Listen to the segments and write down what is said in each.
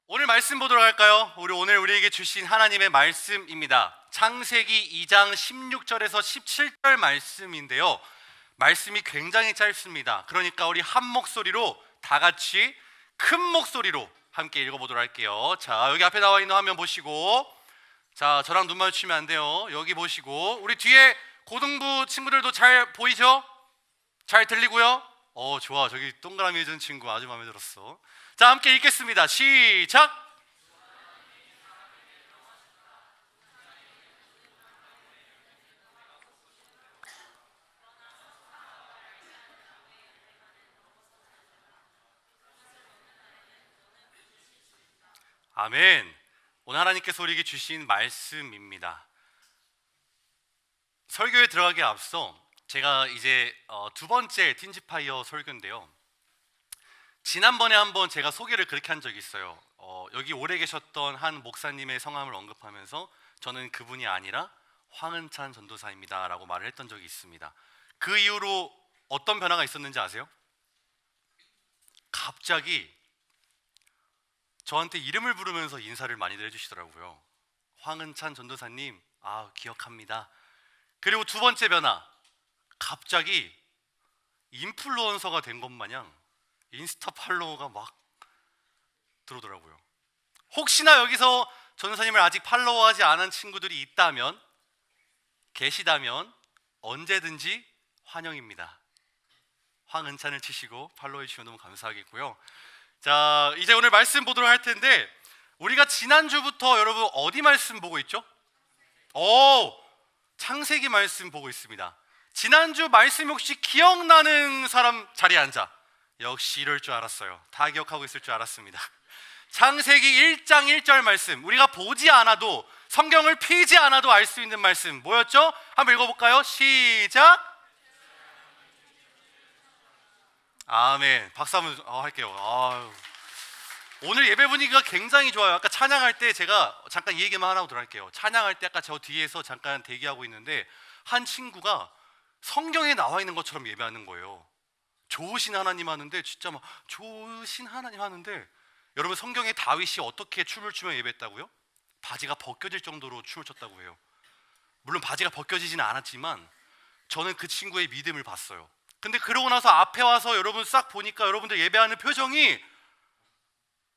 오늘 말씀 보도록 할까요? 오늘 우리에게 주신 하나님의 말씀입니다. 창세기 2장 16절에서 17절 말씀인데요. 말씀이 굉장히 짧습니다. 그러니까 우리 한 목소리로 다 같이 큰 목소리로 함께 읽어보도록 할게요. 자, 여기 앞에 나와 있는 화면 보시고, 자, 저랑 눈 마주치면 안 돼요. 여기 보시고, 우리 뒤에 고등부 친구들도 잘 보이죠? 잘 들리고요? 좋아. 저기 동그라미 해준 친구 아주 마음에 들었어. 자, 함께 읽겠습니다. 시작! 아멘. 오늘 하나님께서 우리에게 주신 말씀입니다. 설교에 들어가기에 앞서 제가 이제 두 번째 틴지파이어 설교인데요. 지난번에 한번 제가 소개를 그렇게 한 적이 있어요. 여기 오래 계셨던 한 목사님의 성함을 언급하면서 저는 그분이 아니라 황은찬 전도사입니다 라고 말을 했던 적이 있습니다. 그 이후로 어떤 변화가 있었는지 아세요? 갑자기 저한테 이름을 부르면서 인사를 많이들 해주시더라고요. 황은찬 전도사님, 기억합니다. 그리고 두 번째 변화, 갑자기 인플루언서가 된 것 마냥 인스타 팔로워가 막 들어오더라고요. 혹시나 여기서 전도사님을 아직 팔로워하지 않은 친구들이 계시다면 언제든지 환영입니다. 황은찬을 치시고 팔로우해 주시면 너무 감사하겠고요. 자, 이제 오늘 말씀 보도록 할 텐데, 우리가 지난주부터 여러분 어디 말씀 보고 있죠? 창세기 말씀 보고 있습니다. 지난주 말씀 혹시 기억나는 사람 자리에 앉아. 역시 이럴 줄 알았어요. 다 기억하고 있을 줄 알았습니다. 창세기 1장 1절 말씀, 우리가 보지 않아도, 성경을 피지 않아도 알 수 있는 말씀 뭐였죠? 한번 읽어볼까요? 시작! 아멘. 박수 한번 할게요. 오늘 예배 분위기가 굉장히 좋아요. 아까 찬양할 때 제가 잠깐 이 얘기만 하나 하고 할게요. 찬양할 때 아까 저 뒤에서 잠깐 대기하고 있는데 한 친구가 성경에 나와 있는 것처럼 예배하는 거예요. 좋으신 하나님 하는데, 진짜 막 좋으신 하나님 하는데, 여러분 성경에 다윗이 어떻게 춤을 추며 예배했다고요? 바지가 벗겨질 정도로 춤을 췄다고 해요. 물론 바지가 벗겨지지는 않았지만 저는 그 친구의 믿음을 봤어요. 근데 그러고 나서 앞에 와서 여러분 싹 보니까 여러분들 예배하는 표정이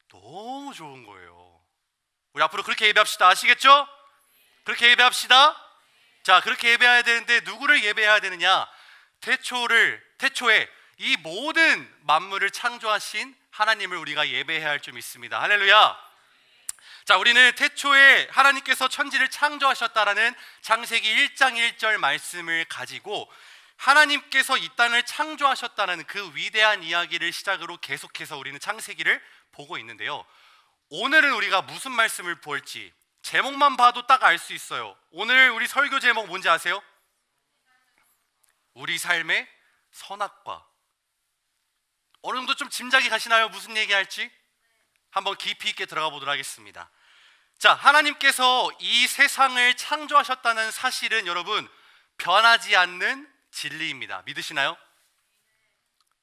너무 좋은 거예요. 우리 앞으로 그렇게 예배합시다. 아시겠죠? 그렇게 예배합시다. 자, 그렇게 예배해야 되는데 누구를 예배해야 되느냐? 태초에 이 모든 만물을 창조하신 하나님을 우리가 예배해야 할 줄 믿습니다. 할렐루야. 자, 우리는 태초에 하나님께서 천지를 창조하셨다라는 창세기 1장 1절 말씀을 가지고 하나님께서 이 땅을 창조하셨다는 그 위대한 이야기를 시작으로 계속해서 우리는 창세기를 보고 있는데요. 오늘은 우리가 무슨 말씀을 볼지 제목만 봐도 딱 알 수 있어요. 오늘 우리 설교 제목 뭔지 아세요? 우리 삶의 선악과. 어느 정도 좀 짐작이 가시나요? 무슨 얘기할지? 한번 깊이 있게 들어가 보도록 하겠습니다. 자, 하나님께서 이 세상을 창조하셨다는 사실은 여러분 변하지 않는 진리입니다. 믿으시나요?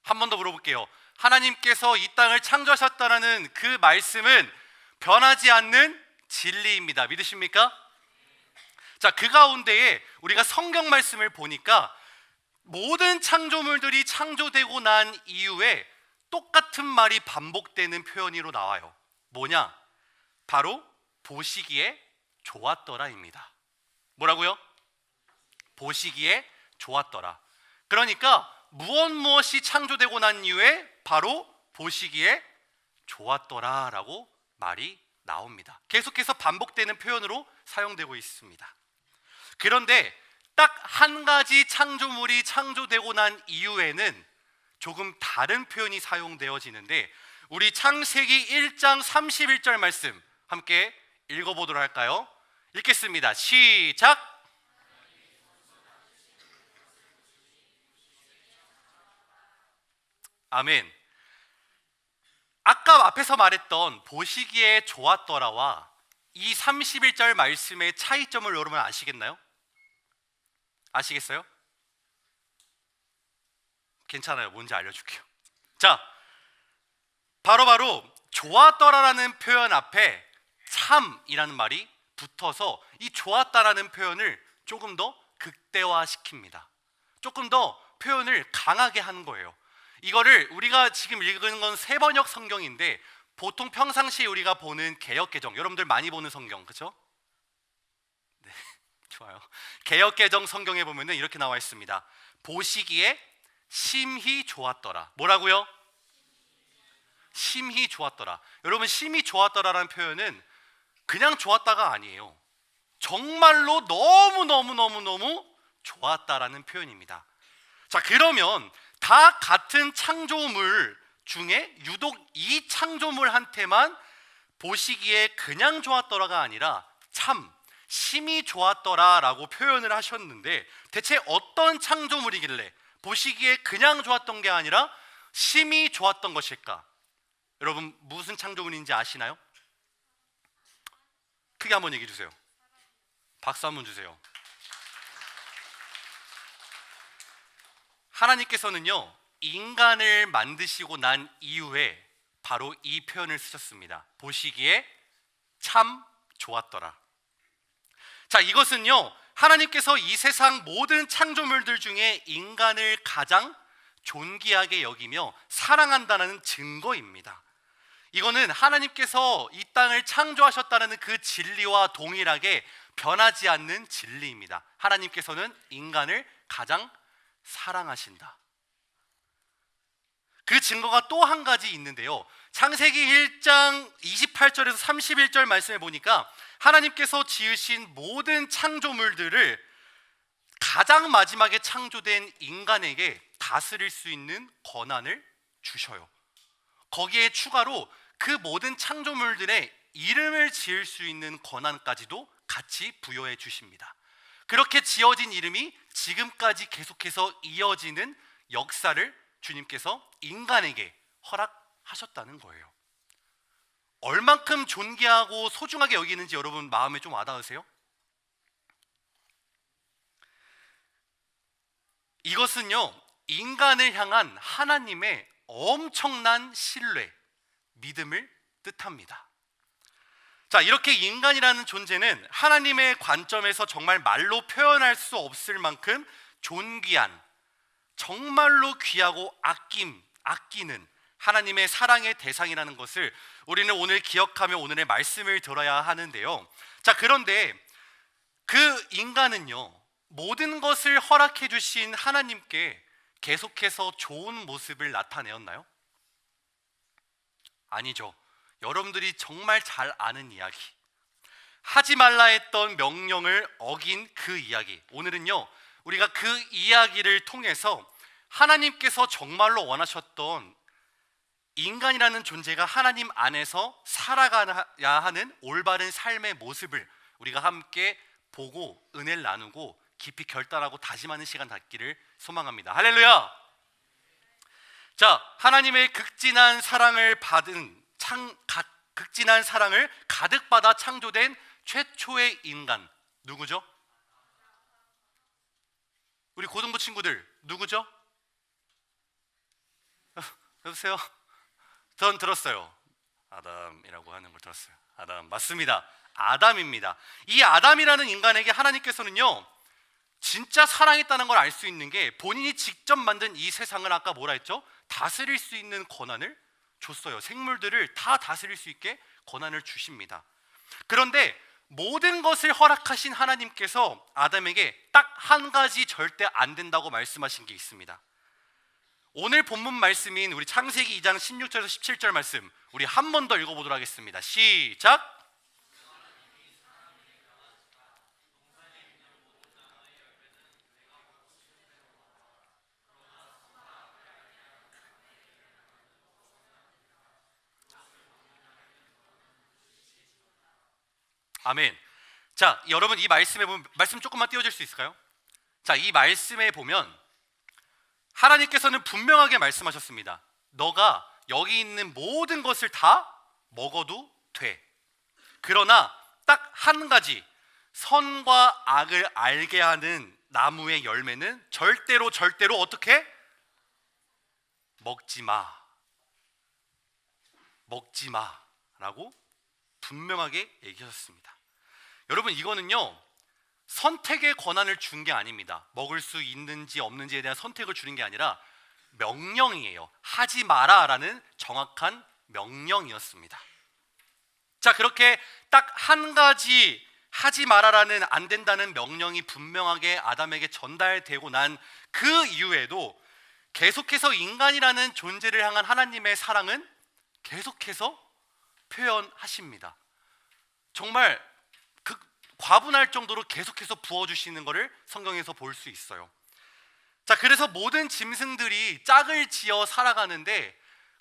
한 번 더 물어볼게요. 하나님께서 이 땅을 창조하셨다는 그 말씀은 변하지 않는 진리입니다. 믿으십니까? 자, 그 가운데에 우리가 성경 말씀을 보니까 모든 창조물들이 창조되고 난 이후에 똑같은 말이 반복되는 표현으로 나와요. 뭐냐? 바로 보시기에 좋았더라입니다. 뭐라고요? 보시기에 좋았더라. 그러니까 무엇이 창조되고 난 이후에 바로 보시기에 좋았더라라고 말이 나옵니다. 계속해서 반복되는 표현으로 사용되고 있습니다. 그런데 딱 한 가지 창조물이 창조되고 난 이후에는 조금 다른 표현이 사용되어지는데, 우리 창세기 1장 31절 말씀 함께 읽어보도록 할까요? 읽겠습니다. 시작! 아멘. 아까 앞에서 말했던 보시기에 좋았더라와 이 31절 말씀의 차이점을 여러분 아시겠나요? 아시겠어요? 괜찮아요. 뭔지 알려줄게요. 자, 바로 좋았더라라는 표현 앞에 참이라는 말이 붙어서 이 좋았다라는 표현을 조금 더 극대화시킵니다. 조금 더 표현을 강하게 하는 거예요. 이거를 우리가 지금 읽은 건 새번역 성경인데 보통 평상시에 우리가 보는 개역개정, 여러분들 많이 보는 성경, 그렇죠? 네, 좋아요. 개역개정 성경에 보면은 이렇게 나와 있습니다. 보시기에 심히 좋았더라. 뭐라고요? 심히 좋았더라. 여러분, 심히 좋았더라라는 표현은 그냥 좋았다가 아니에요. 정말로 너무 좋았다라는 표현입니다. 자, 그러면 다 같은 창조물 중에 유독 이 창조물한테만 보시기에 그냥 좋았더라가 아니라 참 심히 좋았더라라고 표현을 하셨는데, 대체 어떤 창조물이길래 보시기에 그냥 좋았던 게 아니라 심히 좋았던 것일까? 여러분, 무슨 창조물인지 아시나요? 크게 한번 얘기해 주세요. 박수 한번 주세요. 하나님께서는요, 인간을 만드시고 난 이후에 바로 이 표현을 쓰셨습니다. 보시기에 참 좋았더라. 자, 이것은요, 하나님께서 이 세상 모든 창조물들 중에 인간을 가장 존귀하게 여기며 사랑한다는 증거입니다. 이거는 하나님께서 이 땅을 창조하셨다는 그 진리와 동일하게 변하지 않는 진리입니다. 하나님께서는 인간을 가장 사랑하신다. 그 증거가 또 한 가지 있는데요. 창세기 1장 28절에서 31절 말씀에 보니까 하나님께서 지으신 모든 창조물들을 가장 마지막에 창조된 인간에게 다스릴 수 있는 권한을 주셔요. 거기에 추가로 그 모든 창조물들의 이름을 지을 수 있는 권한까지도 같이 부여해 주십니다. 그렇게 지어진 이름이 지금까지 계속해서 이어지는 역사를 주님께서 인간에게 허락하셨다는 거예요. 얼만큼 존귀하고 소중하게 여기는지 여러분 마음에 좀 와닿으세요? 이것은요, 인간을 향한 하나님의 엄청난 신뢰, 믿음을 뜻합니다. 자, 이렇게 인간이라는 존재는 하나님의 관점에서 정말 말로 표현할 수 없을 만큼 존귀한, 정말로 귀하고 아끼는 하나님의 사랑의 대상이라는 것을 우리는 오늘 기억하며 오늘의 말씀을 들어야 하는데요. 자, 그런데 그 인간은요, 모든 것을 허락해 주신 하나님께 계속해서 좋은 모습을 나타내었나요? 아니죠. 여러분들이 정말 잘 아는 이야기, 하지 말라 했던 명령을 어긴 그 이야기, 오늘은요, 우리가 그 이야기를 통해서 하나님께서 정말로 원하셨던 인간이라는 존재가 하나님 안에서 살아가야 하는 올바른 삶의 모습을 우리가 함께 보고 은혜를 나누고 깊이 결단하고 다짐하는 시간 갖기를 소망합니다. 할렐루야! 자, 하나님의 극진한 사랑을 극진한 사랑을 가득 받아 창조된 최초의 인간, 누구죠? 우리 고등부 친구들, 누구죠? 여보세요? 전 들었어요. 아담이라고 하는 걸 들었어요. 아담, 맞습니다. 아담입니다. 이 아담이라는 인간에게 하나님께서는요, 진짜 사랑했다는 걸 알 수 있는 게 본인이 직접 만든 이 세상을 아까 뭐라 했죠? 다스릴 수 있는 권한을 줬어요. 생물들을 다 다스릴 수 있게 권한을 주십니다. 그런데 모든 것을 허락하신 하나님께서 아담에게 딱 한 가지 절대 안 된다고 말씀하신 게 있습니다. 오늘 본문 말씀인 우리 창세기 2장 16절에서 17절 말씀, 우리 한 번 더 읽어보도록 하겠습니다. 시작! 아멘. 자, 여러분, 이 말씀에 보면, 말씀 조금만 띄워줄 수 있을까요? 자, 이 말씀에 보면 하나님께서는 분명하게 말씀하셨습니다. 너가 여기 있는 모든 것을 다 먹어도 돼. 그러나 딱 한 가지, 선과 악을 알게 하는 나무의 열매는 절대로 어떻게? 먹지 마. 먹지 마라고 분명하게 얘기하셨습니다. 여러분, 이거는요 선택의 권한을 준 게 아닙니다. 먹을 수 있는지 없는지에 대한 선택을 주는 게 아니라 명령이에요. 하지 마라라는 정확한 명령이었습니다. 자, 그렇게 딱 한 가지 하지 마라라는 안 된다는 명령이 분명하게 아담에게 전달되고 난 그 이후에도 계속해서 인간이라는 존재를 향한 하나님의 사랑은 계속해서 표현하십니다. 정말 과분할 정도로 계속해서 부어주시는 것을 성경에서 볼 수 있어요. 자, 그래서 모든 짐승들이 짝을 지어 살아가는데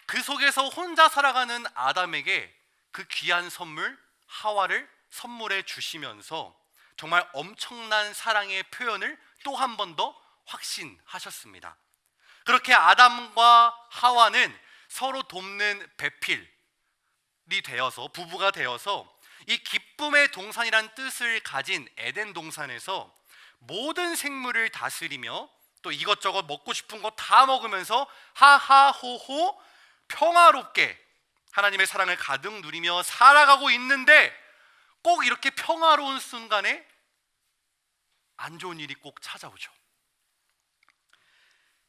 그 속에서 혼자 살아가는 아담에게 그 귀한 선물 하와를 선물해 주시면서 정말 엄청난 사랑의 표현을 또 한 번 더 확신하셨습니다. 그렇게 아담과 하와는 서로 돕는 배필이 되어서 부부가 되어서 이 기쁨의 동산이란 뜻을 가진 에덴 동산에서 모든 생물을 다스리며 또 이것저것 먹고 싶은 거 다 먹으면서 하하호호 평화롭게 하나님의 사랑을 가득 누리며 살아가고 있는데 꼭 이렇게 평화로운 순간에 안 좋은 일이 꼭 찾아오죠.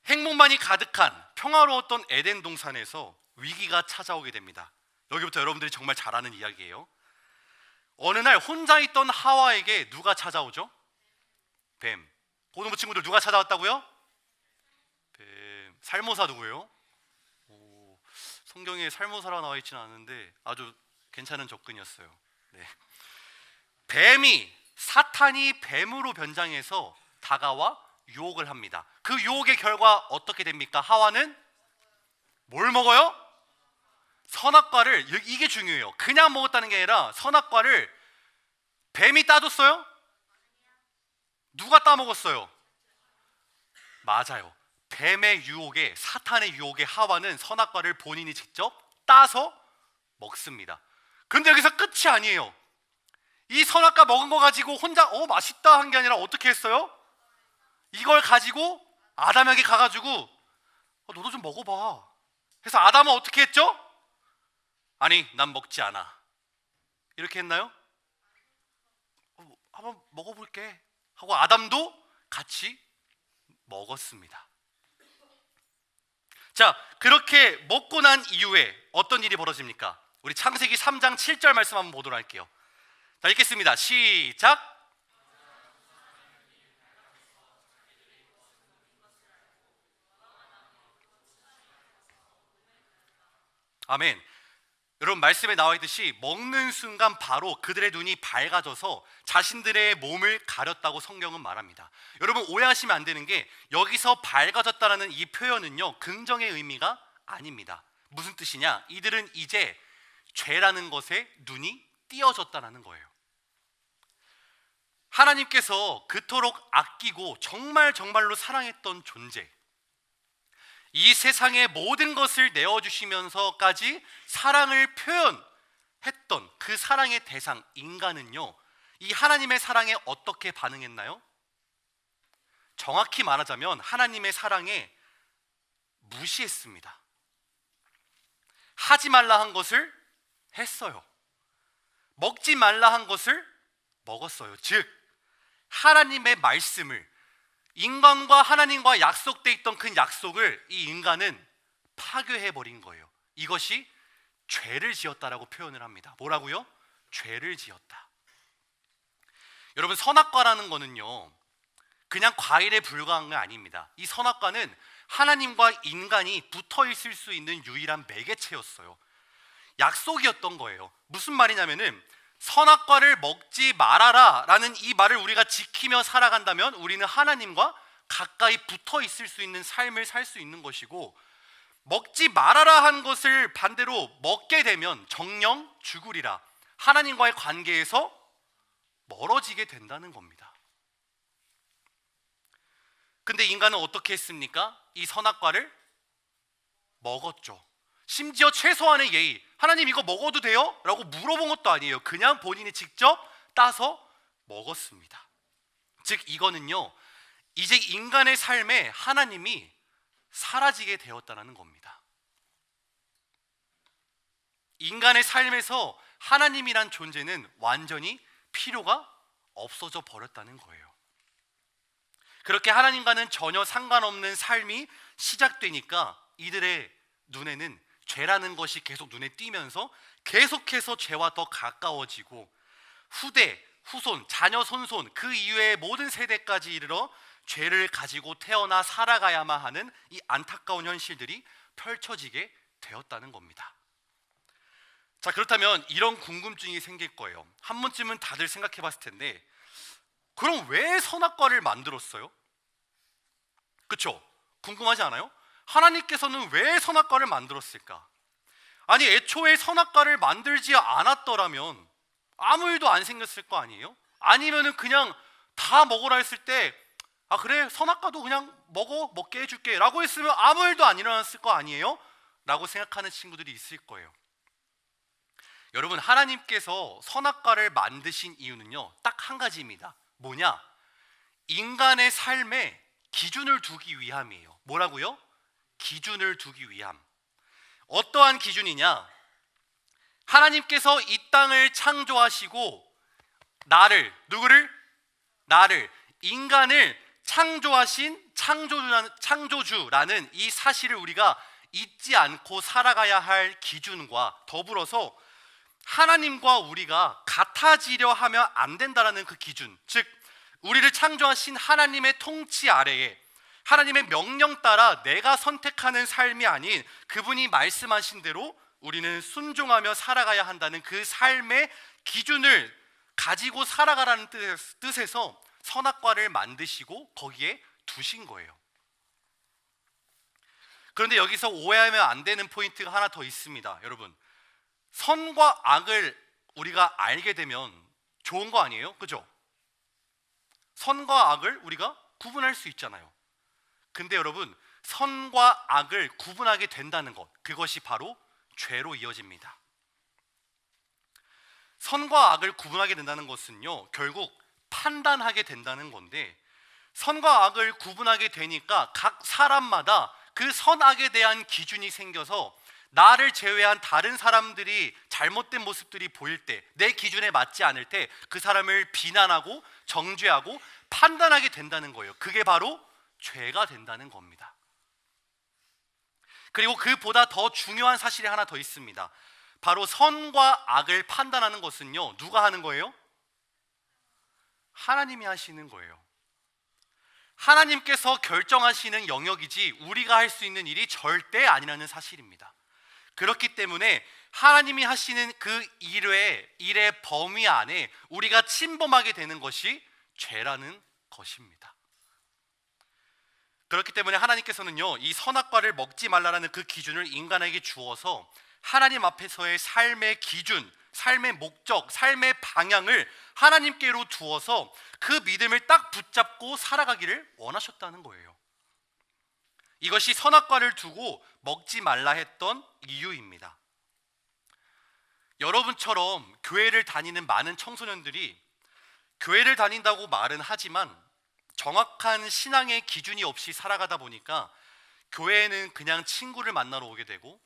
행복만이 가득한 평화로웠던 에덴 동산에서 위기가 찾아오게 됩니다. 여기부터 여러분들이 정말 잘 아는 이야기예요. 어느 날 혼자 있던 하와에게 누가 찾아오죠? 뱀. 고등부 친구들 누가 찾아왔다고요? 뱀. 살모사 누구예요? 성경에 살모사라 나와 있지는 않은데 아주 괜찮은 접근이었어요. 네. 사탄이 뱀으로 변장해서 다가와 유혹을 합니다. 그 유혹의 결과 어떻게 됩니까? 하와는 뭘 먹어요? 선악과를, 이게 중요해요. 그냥 먹었다는 게 아니라 선악과를 뱀이 따줬어요? 누가 따먹었어요? 맞아요. 뱀의 유혹에, 사탄의 유혹에 하와는 선악과를 본인이 직접 따서 먹습니다. 그런데 여기서 끝이 아니에요. 이 선악과 먹은 거 가지고 혼자 맛있다 한 게 아니라 어떻게 했어요? 이걸 가지고 아담에게 가가지고 너도 좀 먹어봐. 그래서 아담은 어떻게 했죠? 아니, 난 먹지 않아. 이렇게 했나요? 한번 먹어볼게 하고 아담도 같이 먹었습니다. 자, 그렇게 먹고 난 이후에 어떤 일이 벌어집니까? 우리 창세기 3장 7절 말씀 한번 보도록 할게요. 자, 읽겠습니다. 시작. 아멘. 여러분, 말씀에 나와 있듯이 먹는 순간 바로 그들의 눈이 밝아져서 자신들의 몸을 가렸다고 성경은 말합니다. 여러분, 오해하시면 안 되는 게 여기서 밝아졌다라는 이 표현은요 긍정의 의미가 아닙니다. 무슨 뜻이냐? 이들은 이제 죄라는 것에 눈이 띄어졌다는 거예요. 하나님께서 그토록 아끼고 정말로 사랑했던 존재, 이 세상의 모든 것을 내어주시면서까지 사랑을 표현했던 그 사랑의 대상 인간은요, 이 하나님의 사랑에 어떻게 반응했나요? 정확히 말하자면 하나님의 사랑에 무시했습니다. 하지 말라 한 것을 했어요. 먹지 말라 한 것을 먹었어요. 즉 하나님의 말씀을, 인간과 하나님과 약속돼 있던 그 약속을 이 인간은 파괴해버린 거예요. 이것이 죄를 지었다라고 표현을 합니다. 뭐라고요? 죄를 지었다. 여러분, 선악과라는 거는요 그냥 과일에 불과한 게 아닙니다. 이 선악과는 하나님과 인간이 붙어 있을 수 있는 유일한 매개체였어요. 약속이었던 거예요. 무슨 말이냐면은 선악과를 먹지 말아라 라는 이 말을 우리가 지키며 살아간다면 우리는 하나님과 가까이 붙어 있을 수 있는 삶을 살 수 있는 것이고, 먹지 말아라 한 것을 반대로 먹게 되면 정령 죽으리라, 하나님과의 관계에서 멀어지게 된다는 겁니다. 근데 인간은 어떻게 했습니까? 이 선악과를 먹었죠. 심지어 최소한의 예의, 하나님 이거 먹어도 돼요? 라고 물어본 것도 아니에요. 그냥 본인이 직접 따서 먹었습니다. 즉 이거는요 이제 인간의 삶에 하나님이 사라지게 되었다는 겁니다. 인간의 삶에서 하나님이란 존재는 완전히 필요가 없어져 버렸다는 거예요. 그렇게 하나님과는 전혀 상관없는 삶이 시작되니까 이들의 눈에는 죄라는 것이 계속 눈에 띄면서 계속해서 죄와 더 가까워지고 후대, 후손, 자녀, 손손 그 이후의 모든 세대까지 이르러 죄를 가지고 태어나 살아가야만 하는 이 안타까운 현실들이 펼쳐지게 되었다는 겁니다. 자, 그렇다면 이런 궁금증이 생길 거예요. 한 번쯤은 다들 생각해 봤을 텐데, 그럼 왜 선악과를 만들었어요? 그렇죠? 궁금하지 않아요? 하나님께서는 왜 선악과를 만들었을까? 아니, 애초에 선악과를 만들지 않았더라면 아무 일도 안 생겼을 거 아니에요? 아니면은 그냥 다 먹으라 했을 때, 아 그래, 선악과도 그냥 먹게 해줄게 라고 했으면 아무 일도 안 일어났을 거 아니에요? 라고 생각하는 친구들이 있을 거예요. 여러분, 하나님께서 선악과를 만드신 이유는요, 딱 한 가지입니다. 뭐냐? 인간의 삶에 기준을 두기 위함이에요. 뭐라고요? 기준을 두기 위함. 어떠한 기준이냐? 하나님께서 이 땅을 창조하시고 나를, 인간을 창조하신 창조주라는 이 사실을 우리가 잊지 않고 살아가야 할 기준과 더불어서 하나님과 우리가 같아지려 하면 안 된다라는 그 기준, 즉 우리를 창조하신 하나님의 통치 아래에 하나님의 명령 따라 내가 선택하는 삶이 아닌 그분이 말씀하신 대로 우리는 순종하며 살아가야 한다는 그 삶의 기준을 가지고 살아가라는 뜻에서 선악과를 만드시고 거기에 두신 거예요. 그런데 여기서 오해하면 안 되는 포인트가 하나 더 있습니다. 여러분, 선과 악을 우리가 알게 되면 좋은 거 아니에요? 그죠? 선과 악을 우리가 구분할 수 있잖아요. 근데 여러분, 선과 악을 구분하게 된다는 것, 그것이 바로 죄로 이어집니다. 선과 악을 구분하게 된다는 것은요, 결국 판단하게 된다는 건데, 선과 악을 구분하게 되니까 각 사람마다 그 선악에 대한 기준이 생겨서 나를 제외한 다른 사람들이 잘못된 모습들이 보일 때, 내 기준에 맞지 않을 때 그 사람을 비난하고 정죄하고 판단하게 된다는 거예요. 그게 바로 죄가 된다는 겁니다. 그리고 그보다 더 중요한 사실이 하나 더 있습니다. 바로 선과 악을 판단하는 것은요, 누가 하는 거예요? 하나님이 하시는 거예요. 하나님께서 결정하시는 영역이지 우리가 할 수 있는 일이 절대 아니라는 사실입니다. 그렇기 때문에 하나님이 하시는 그 일의 범위 안에 우리가 침범하게 되는 것이 죄라는 것입니다. 그렇기 때문에 하나님께서는요, 이 선악과를 먹지 말라라는 그 기준을 인간에게 주어서 하나님 앞에서의 삶의 기준, 삶의 목적, 삶의 방향을 하나님께로 두어서 그 믿음을 딱 붙잡고 살아가기를 원하셨다는 거예요. 이것이 선악과를 두고 먹지 말라 했던 이유입니다. 여러분처럼 교회를 다니는 많은 청소년들이 교회를 다닌다고 말은 하지만 정확한 신앙의 기준이 없이 살아가다 보니까 교회에는 그냥 친구를 만나러 오게 되고,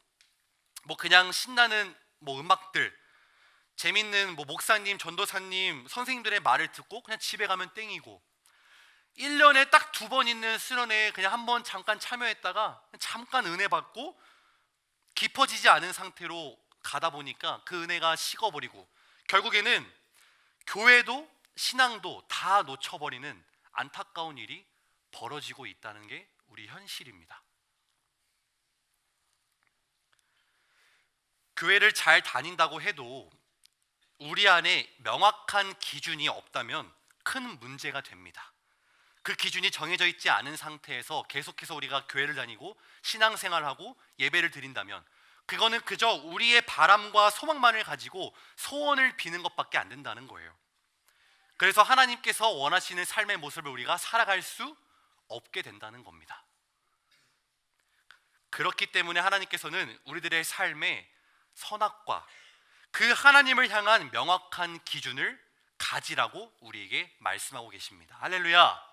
그냥 신나는 음악들, 재밌는 목사님, 전도사님, 선생님들의 말을 듣고 그냥 집에 가면 땡이고, 1년에 딱 2번 있는 수련회에 그냥 한번 잠깐 참여했다가 잠깐 은혜 받고 깊어지지 않은 상태로 가다 보니까 그 은혜가 식어버리고 결국에는 교회도 신앙도 다 놓쳐버리는 안타까운 일이 벌어지고 있다는 게 우리 현실입니다. 교회를 잘 다닌다고 해도 우리 안에 명확한 기준이 없다면 큰 문제가 됩니다. 그 기준이 정해져 있지 않은 상태에서 계속해서 우리가 교회를 다니고 신앙생활하고 예배를 드린다면 그거는 그저 우리의 바람과 소망만을 가지고 소원을 비는 것밖에 안 된다는 거예요. 그래서 하나님께서 원하시는 삶의 모습을 우리가 살아갈 수 없게 된다는 겁니다. 그렇기 때문에 하나님께서는 우리들의 삶에 선악과, 그 하나님을 향한 명확한 기준을 가지라고 우리에게 말씀하고 계십니다. 할렐루야.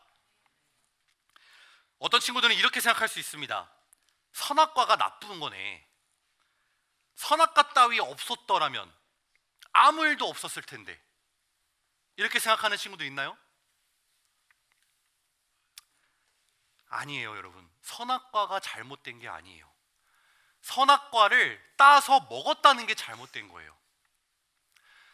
어떤 친구들은 이렇게 생각할 수 있습니다. 선악과가 나쁜 거네. 선악과 따위 없었더라면 아무 일도 없었을 텐데, 이렇게 생각하는 친구도 있나요? 아니에요, 여러분. 선악과가 잘못된 게 아니에요. 선악과를 따서 먹었다는 게 잘못된 거예요.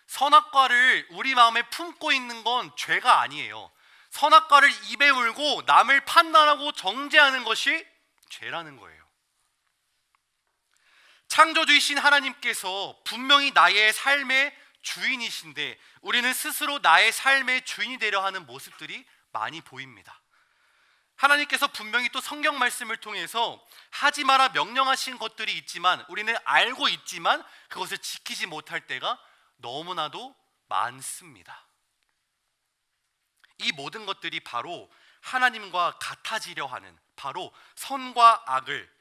선악과를 우리 마음에 품고 있는 건 죄가 아니에요. 선악과를 입에 물고 남을 판단하고 정죄하는 것이 죄라는 거예요. 창조주이신 하나님께서 분명히 나의 삶의 주인이신데 우리는 스스로 나의 삶의 주인이 되려 하는 모습들이 많이 보입니다. 하나님께서 분명히 또 성경 말씀을 통해서 하지 마라 명령하신 것들이 있지만 우리는 알고 있지만 그것을 지키지 못할 때가 너무나도 많습니다. 이 모든 것들이 바로 하나님과 같아지려 하는, 바로 선과 악을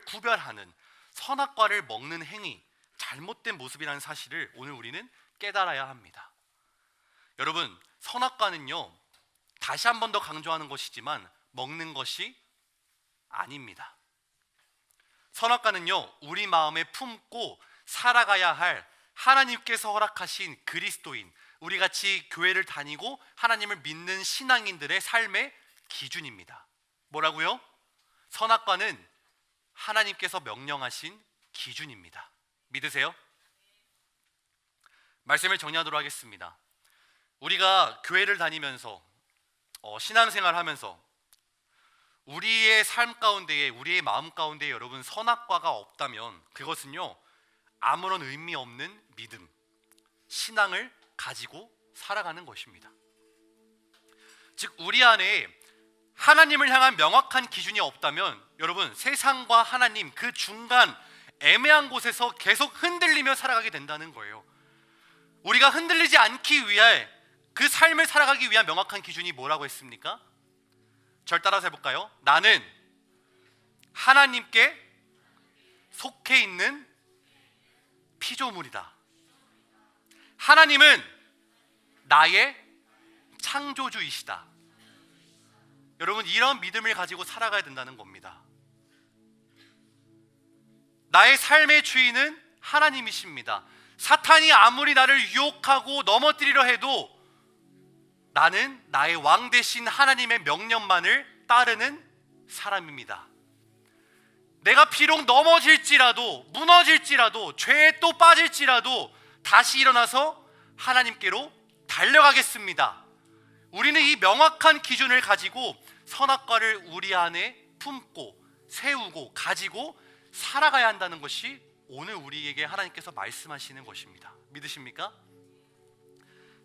구별하는 선악과를 먹는 행위, 잘못된 모습이라는 사실을 오늘 우리는 깨달아야 합니다. 여러분, 선악과는요, 다시 한 번 더 강조하는 것이지만 먹는 것이 아닙니다. 선악과는요, 우리 마음에 품고 살아가야 할 하나님께서 허락하신 그리스도인, 우리 같이 교회를 다니고 하나님을 믿는 신앙인들의 삶의 기준입니다. 뭐라고요? 선악과는 하나님께서 명령하신 기준입니다. 믿으세요? 말씀을 정리하도록 하겠습니다. 우리가 교회를 다니면서 신앙생활 하면서 우리의 삶 가운데에, 우리의 마음 가운데에 여러분 선악과가 없다면 그것은요, 아무런 의미 없는 믿음, 신앙을 가지고 살아가는 것입니다. 즉 우리 안에 하나님을 향한 명확한 기준이 없다면 여러분 세상과 하나님 그 중간 애매한 곳에서 계속 흔들리며 살아가게 된다는 거예요. 우리가 흔들리지 않기 위해 그 삶을 살아가기 위한 명확한 기준이 뭐라고 했습니까? 절 따라서 해볼까요? 나는 하나님께 속해 있는 피조물이다. 하나님은 나의 창조주이시다. 여러분, 이런 믿음을 가지고 살아가야 된다는 겁니다. 나의 삶의 주인은 하나님이십니다. 사탄이 아무리 나를 유혹하고 넘어뜨리려 해도 나는 나의 왕 되신 하나님의 명령만을 따르는 사람입니다. 내가 비록 넘어질지라도, 무너질지라도, 죄에 또 빠질지라도 다시 일어나서 하나님께로 달려가겠습니다. 우리는 이 명확한 기준을 가지고 선악과를 우리 안에 품고 세우고 가지고 살아가야 한다는 것이 오늘 우리에게 하나님께서 말씀하시는 것입니다. 믿으십니까?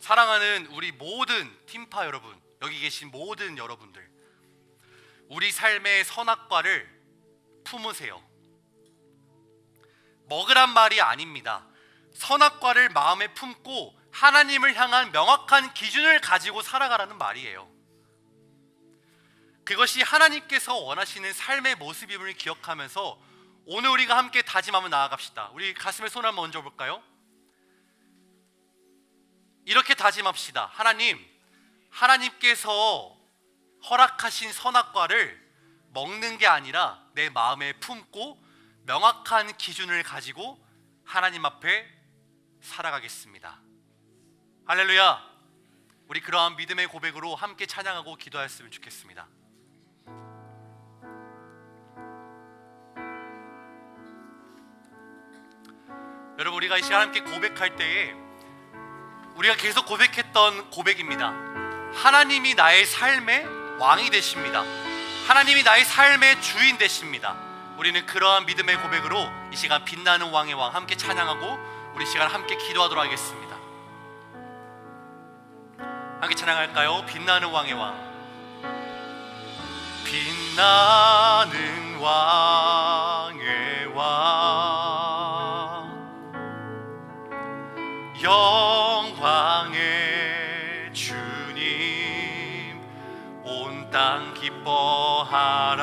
사랑하는 우리 모든 팀파 여러분, 여기 계신 모든 여러분들, 우리 삶의 선악과를 품으세요. 먹으란 말이 아닙니다. 선악과를 마음에 품고 하나님을 향한 명확한 기준을 가지고 살아가라는 말이에요. 그것이 하나님께서 원하시는 삶의 모습임을 기억하면서 오늘 우리가 함께 다짐하며 나아갑시다. 우리 가슴에 손을 한번 얹어볼까요? 이렇게 다짐합시다. 하나님께서 허락하신 선악과를 먹는 게 아니라 내 마음에 품고 명확한 기준을 가지고 하나님 앞에 살아가겠습니다. 할렐루야. 우리 그러한 믿음의 고백으로 함께 찬양하고 기도하였으면 좋겠습니다. 여러분, 우리가 이 시간 함께 고백할 때에 우리가 계속 고백했던 고백입니다. 하나님이 나의 삶의 왕이 되십니다. 하나님이 나의 삶의 주인 되십니다. 우리는 그러한 믿음의 고백으로 이 시간 빛나는 왕의 왕 함께 찬양하고 우리 시간 함께 기도하도록 하겠습니다. 함께 찬양할까요? 빛나는 왕의 왕. 빛나는 왕의 왕, 영광의 주님, 온 땅 기뻐하라,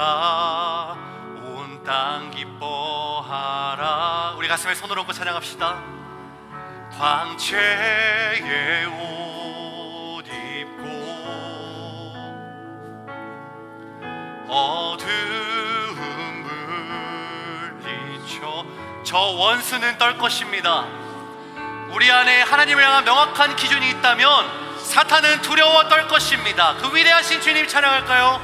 온 땅 기뻐하라. 우리 가슴에 손을 얹고 찬양합시다. 광채의 옷 입고 어두움 물리쳐 저 원수는 떨 것입니다. 우리 안에 하나님을 향한 명확한 기준이 있다면 사탄은 두려워 떨 것입니다. 그 위대하신 주님 찬양할까요?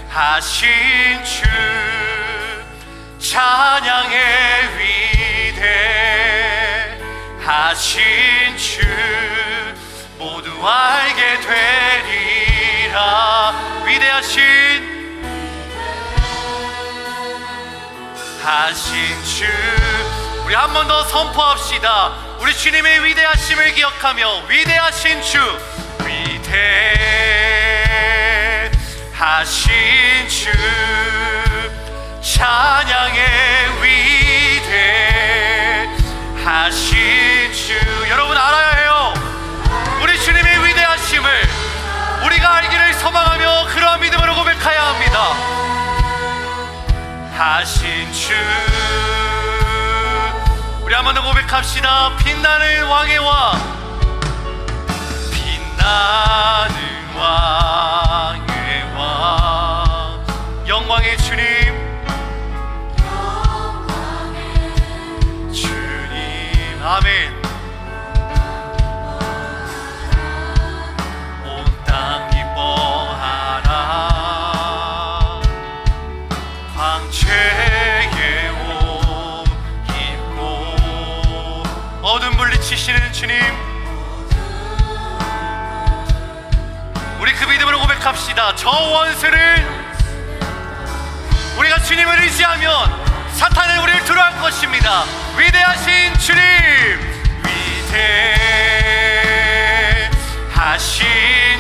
위대하신 주 찬양해. 위대하신 주 모두 알게 되리라. 위대하신 주 우리 한 번 더 선포합시다. 우리 주님의 위대하심을 기억하며 위대하신 주 위대하신 주 찬양해. 위대하신 주 여러분 알아야 해요. 우리 주님의 위대하심을 우리가 알기를 소망하며 그러한 믿음으로 고백해야 합니다. 하신 주 우리 한 번 더 고백합시다. 빛나는 왕의 왕 빛나는 왕의 왕 영광의 주님 아멘. 온 땅 기뻐하라. 광채의 옷 입고 어둠 물리치시는 주님 우리 그 믿음으로 고백합시다. 저 원수를 우리가 주님을 의지하면 사탄은 우리를 두려워할 것입니다. 위대하신 주님 위대하신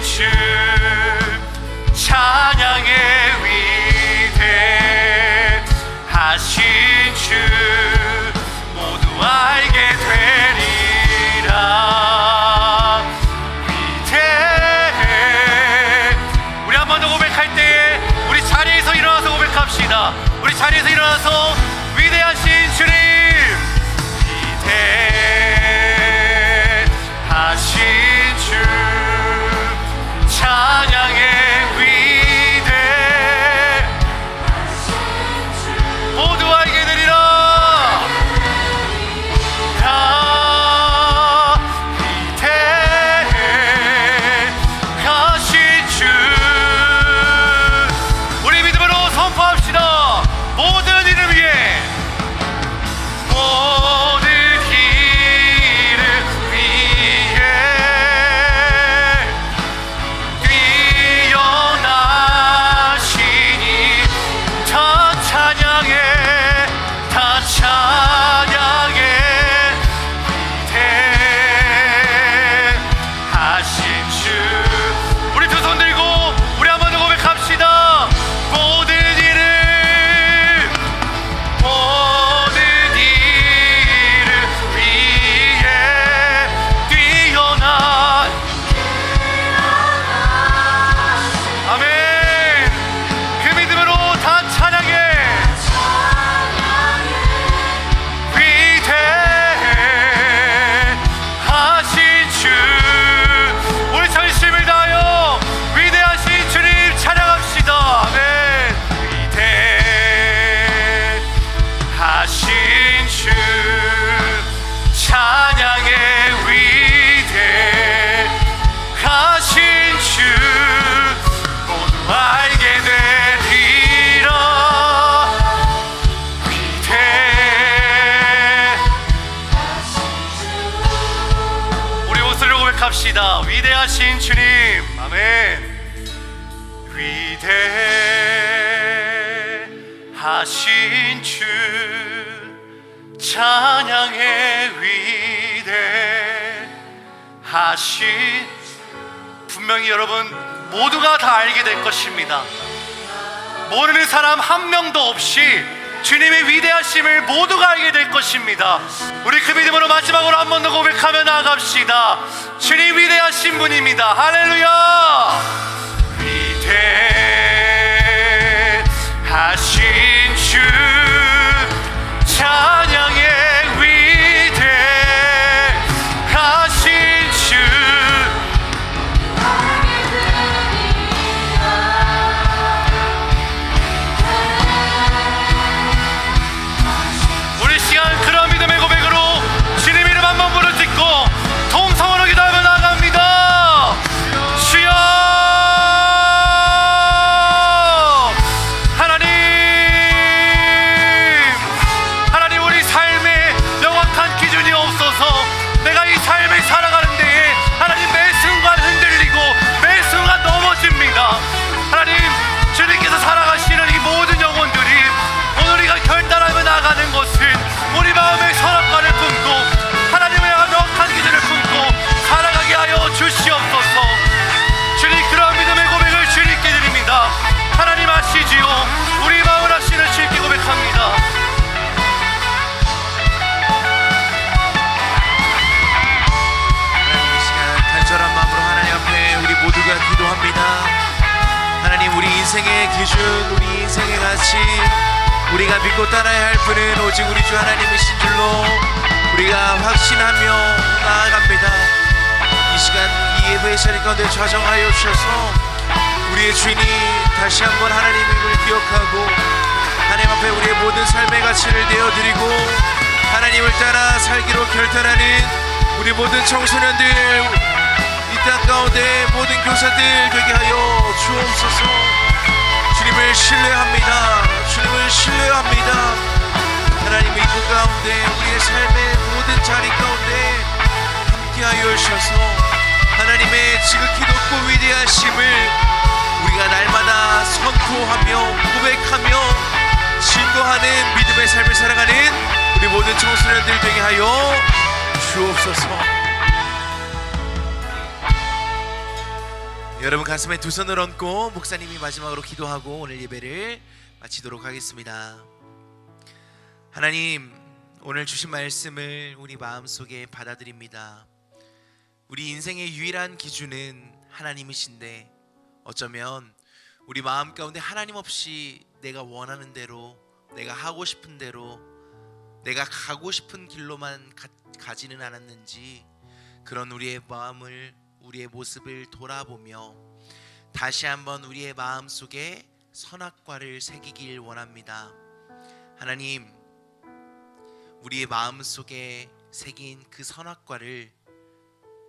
주 찬양해. 위대하신 주 모두 알게 되리라. 위대해 우리 한 번 더 고백할 때에 우리 자리에서 일어나서 고백합시다. 우리 자리에서 일어나서 위대하신 주님 위대하신 주 찬양해. 위대하신 주 모두 알게 되리라. 위대하신 주 우리 믿음으로 선포합시다. 모든 이름 위에 모든 이름 위에 뛰어나시니 다 찬양해. 다 찬양해. 위대하신 주 우리 두 손 들고 우리 한 번 더 고백합시다. 모든 이름 모든 이름 위에 뛰어난 아멘. 그 믿음으로 다 찬양해. 위대하신 주 우리 전심을 다하여 위대하신 주님 찬양합시다. 아멘. 위대하신 주 찬양해. 위대하신 주 모두 알게 되리라. 우리 옷으로 고백합시다. 위대하신 주님 아멘. 위대하신 주 찬양해. 위대하신 분명히 여러분 모두가 다 알게 될 것입니다. 모르는 사람 한 명도 없이 주님의 위대하심을 모두가 알게 될 것입니다. 우리 그 믿음으로 마지막으로 한 번 더 고백하며 나아갑시다. 주님 위대하신 분입니다. 할렐루야. 위대하신 주 찬양해. 위대하신 주 기준, 우리 인생의 가치, 우리가 믿고 따라야 할 분은 오직 우리 주 하나님이신 줄로 우리가 확신하며 나아갑니다. 이 시간 이 예배의 자리 가운데 좌정하여 주셔서 우리의 주인이 다시 한번 하나님을 기억하고 하나님 앞에 우리의 모든 삶의 가치를 내어드리고 하나님을 따라 살기로 결단하는 우리 모든 청소년들, 이 땅 가운데 모든 교사들 되게 하여 주옵소서. 주님을 신뢰합니다. 주님을 신뢰합니다. 하나님의 그 가운데 우리의 삶의 모든 자리 가운데 함께하여 주셔서 하나님의 지극히 높고 위대하심을 우리가 날마다 선포하며 고백하며 증거하는 믿음의 삶을 살아가는 우리 모든 청소년들 되게 하여 주옵소서. 여러분 가슴에 두 손을 얹고 목사님이 마지막으로 기도하고 오늘 예배를 마치도록 하겠습니다. 하나님, 오늘 주신 말씀을 우리 마음속에 받아들입니다. 우리 인생의 유일한 기준은 하나님이신데 어쩌면 우리 마음 가운데 하나님 없이 내가 원하는 대로, 내가 하고 싶은 대로, 내가 가고 싶은 길로만 가지는 않았는지 그런 우리의 마음을, 우리의 모습을 돌아보며 다시 한번 우리의 마음속에 선악과를 새기길 원합니다. 하나님, 우리의 마음속에 새긴 그 선악과를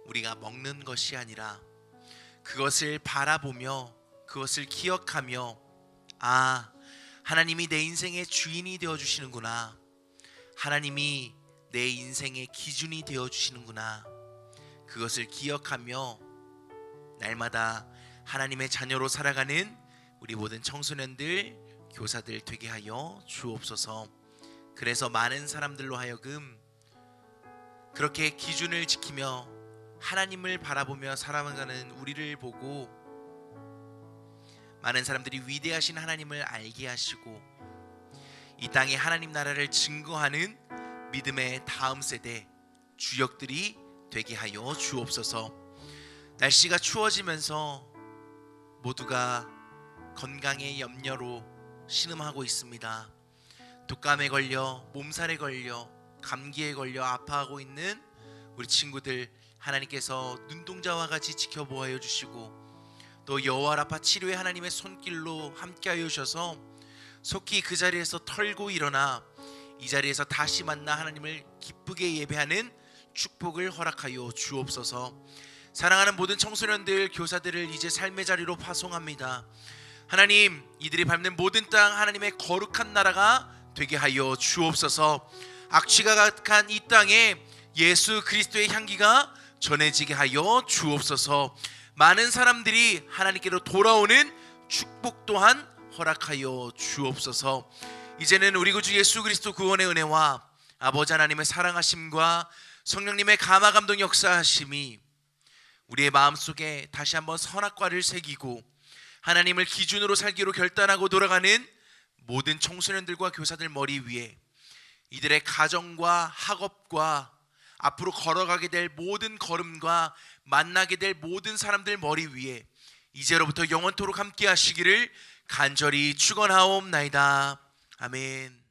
우리가 먹는 것이 아니라 그것을 바라보며 그것을 기억하며 아, 하나님이 내 인생의 주인이 되어주시는구나, 하나님이 내 인생의 기준이 되어주시는구나, 그것을 기억하며 날마다 하나님의 자녀로 살아가는 우리 모든 청소년들, 교사들 되게 하여 주옵소서. 그래서 많은 사람들로 하여금 그렇게 기준을 지키며 하나님을 바라보며 살아가는 우리를 보고 많은 사람들이 위대하신 하나님을 알게 하시고 이 땅에 하나님 나라를 증거하는 믿음의 다음 세대 주역들이 되게 하여 주옵소서. 날씨가 추워지면서 모두가 건강의 염려로 신음하고 있습니다. 독감에 걸려, 몸살에 걸려, 감기에 걸려 아파하고 있는 우리 친구들 하나님께서 눈동자와 같이 지켜보아 주시고 또 여호와 라파 치료의 하나님의 손길로 함께하여 주셔서 속히 그 자리에서 털고 일어나 이 자리에서 다시 만나 하나님을 기쁘게 예배하는 축복을 허락하여 주옵소서. 사랑하는 모든 청소년들, 교사들을 이제 삶의 자리로 파송합니다. 하나님, 이들이 밟는 모든 땅 하나님의 거룩한 나라가 되게 하여 주옵소서. 악취가 가득한 이 땅에 예수 그리스도의 향기가 전해지게 하여 주옵소서. 많은 사람들이 하나님께로 돌아오는 축복 또한 허락하여 주옵소서. 이제는 우리 구주 예수 그리스도 구원의 은혜와 아버지 하나님의 사랑하심과 성령님의 감화 감동 역사하심이 우리의 마음속에 다시 한번 선악과를 새기고 하나님을 기준으로 살기로 결단하고 돌아가는 모든 청소년들과 교사들 머리 위에 이들의 가정과 학업과 앞으로 걸어가게 될 모든 걸음과 만나게 될 모든 사람들 머리 위에 이제로부터 영원토록 함께 하시기를 간절히 축원하옵나이다. 아멘.